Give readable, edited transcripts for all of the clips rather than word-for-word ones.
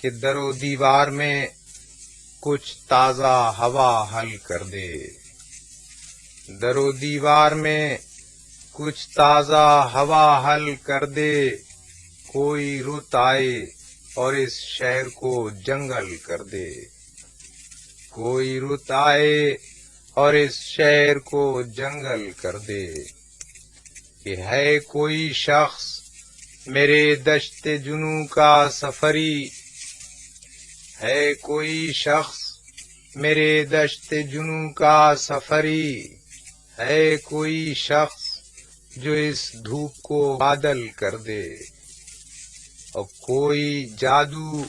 کہ در و دیوار میں کچھ تازہ ہوا حل کر دے، در و دیوار میں کچھ تازہ ہوا حل کر دے، کوئی رت آئے اور اس شہر کو جنگل کر دے، کوئی رت آئے اور اس شہر کو جنگل کر دے، کہ ہے کوئی شخص میرے دشت جنوں کا سفری، ہے کوئی شخص میرے دشت جنوں کا سفری، ہے کوئی شخص جو اس دھوپ کو بادل کر دے، اور کوئی جادو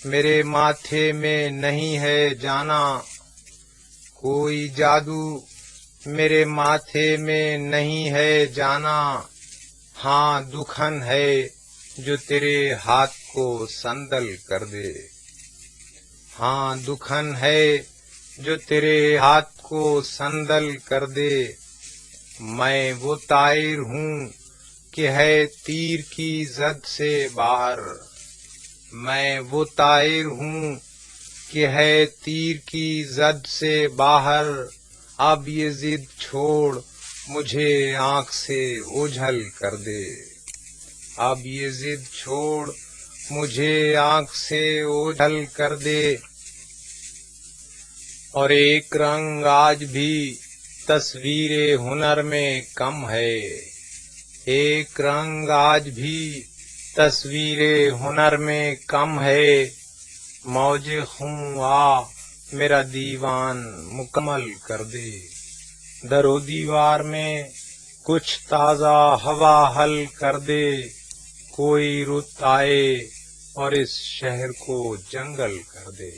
میرے ماتھے میں نہیں ہے جانا، کوئی جادو میرے ماتھے میں نہیں ہے جانا، ہاں دکھن ہے جو تیرے ہاتھ کو سندل کر دے، ہاں دکھن ہے جو تیرے ہاتھ کو سندل کر دے، میں وہ طائر ہوں کہ ہے تیر کی زد سے باہر، میں وہ طائر ہوں کہ ہے تیر کی زد سے باہر، اب یہ ضد چھوڑ مجھے آنکھ سے اوجھل کر دے، اب یہ ضد چھوڑ مجھے آنکھ سے اوجھل کر دے، اور ایک رنگ آج بھی تصویر ہنر میں کم ہے، ایک رنگ آج بھی تصویر ہنر میں کم ہے، موج خوں آ میرا دیوان مکمل کر دے، در و دیوار میں کچھ تازہ ہوا حل کر دے، کوئی رت آئے اور اس شہر کو جنگل کر دے۔